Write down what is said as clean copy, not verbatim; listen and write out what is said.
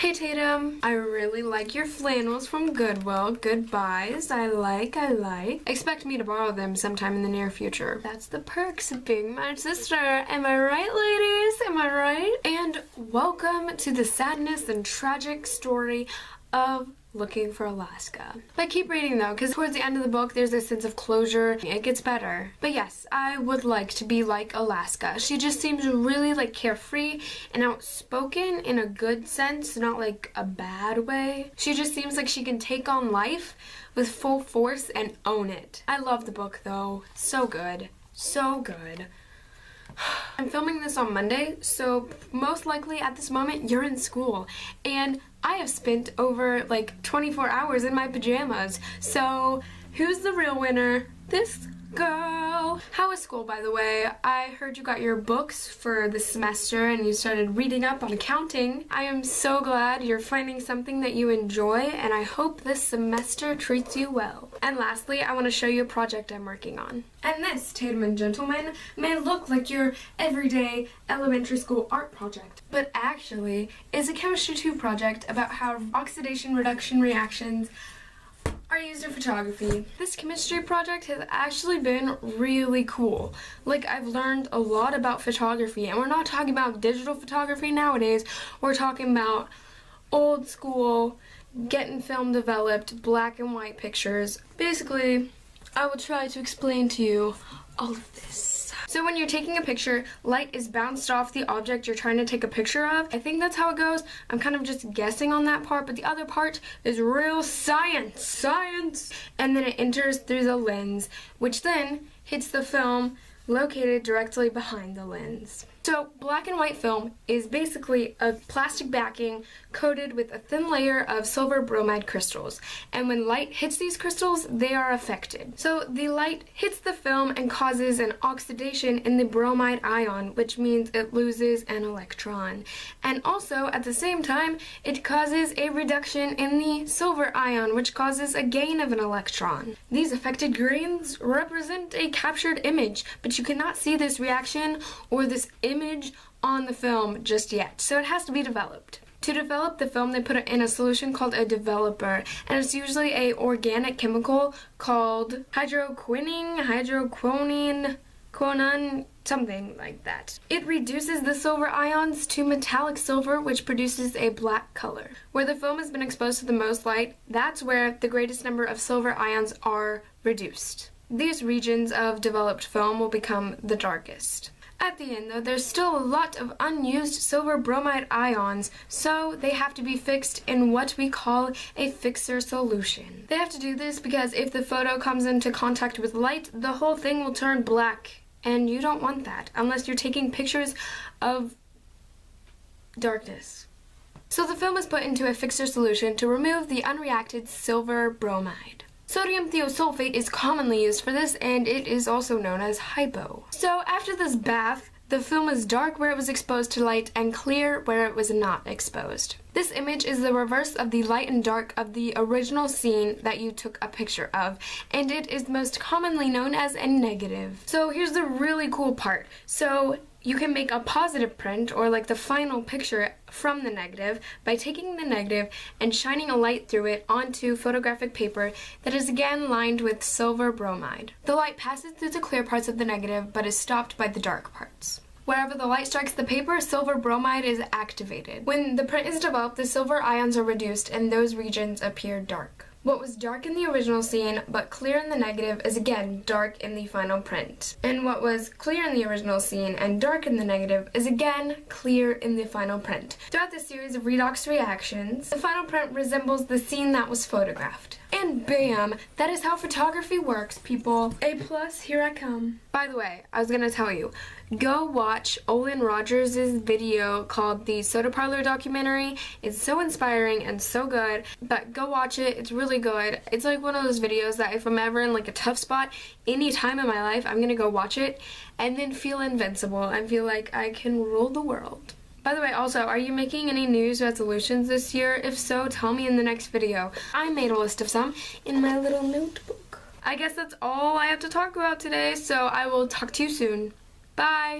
Hey Tatum, I really like your flannels from Goodwill. Good buys. I like. Expect me to borrow them sometime in the near future. That's the perks of being my sister. Am I right, ladies? Am I right? And welcome to the sadness and tragic story of looking for Alaska. But keep reading though, because towards the end of the book there's a sense of closure. It gets better. But yes, I would like to be like Alaska. She just seems really like carefree and outspoken in a good sense, not like a bad way. She just seems like she can take on life with full force and own it. I love the book though. So good. So good. I'm filming this on Monday, so most likely at this moment you're in school, and I have spent over like 24 hours in my pajamas. So who's the real winner? This girl. How was school, by the way? I heard you got your books for the semester and you started reading up on accounting. I am so glad you're finding something that you enjoy, and I hope this semester treats you well. And lastly, I want to show you a project I'm working on. And this, Tatum and gentlemen, may look like your everyday elementary school art project, but actually is a Chemistry 2 project about how oxidation reduction reactions are used in photography. This chemistry project has actually been really cool. Like, I've learned a lot about photography, and we're not talking about digital photography nowadays. We're talking about old school, getting film developed, black and white pictures. Basically, I will try to explain to you all of this. So when you're taking a picture, light is bounced off the object you're trying to take a picture of. I think that's how it goes. I'm kind of just guessing on that part, but the other part is real science. Science! And then it enters through the lens, which then hits the film located directly behind the lens. So black and white film is basically a plastic backing coated with a thin layer of silver bromide crystals, and when light hits these crystals, they are affected. So the light hits the film and causes an oxidation in the bromide ion, which means it loses an electron. And also at the same time, it causes a reduction in the silver ion, which causes a gain of an electron. These affected grains represent a captured image, but you cannot see this reaction or this image on the film just yet, so it has to be developed. To develop the film, they put it in a solution called a developer, and it's usually a organic chemical called hydroquinone, something like that. It reduces the silver ions to metallic silver, which produces a black color. Where the film has been exposed to the most light, that's where the greatest number of silver ions are reduced. These regions of developed film will become the darkest. At the end, though, there's still a lot of unused silver bromide ions, so they have to be fixed in what we call a fixer solution. They have to do this because if the photo comes into contact with light, the whole thing will turn black, and you don't want that unless you're taking pictures of darkness. So the film is put into a fixer solution to remove the unreacted silver bromide. Sodium thiosulfate is commonly used for this, and it is also known as hypo. So after this bath, the film is dark where it was exposed to light and clear where it was not exposed. This image is the reverse of the light and dark of the original scene that you took a picture of, and it is most commonly known as a negative. So here's the really cool part. So you can make a positive print, or like the final picture, from the negative by taking the negative and shining a light through it onto photographic paper that is again lined with silver bromide. The light passes through the clear parts of the negative but is stopped by the dark parts. Wherever the light strikes the paper, silver bromide is activated. When the print is developed, the silver ions are reduced and those regions appear dark. What was dark in the original scene but clear in the negative is again dark in the final print. And what was clear in the original scene and dark in the negative is again clear in the final print. Throughout this series of redox reactions, the final print resembles the scene that was photographed. And bam! That is how photography works, people. A+, here I come. By the way, I was gonna tell you, go watch Olin Rogers' video called the Soda Parlor documentary. It's so inspiring and so good, but go watch it. It's really good. It's like one of those videos that if I'm ever in like a tough spot, any time in my life, I'm gonna go watch it and then feel invincible and feel like I can rule the world. By the way, also, are you making any New Year's resolutions this year? If so, tell me in the next video. I made a list of some in my little notebook. I guess that's all I have to talk about today, so I will talk to you soon. Bye!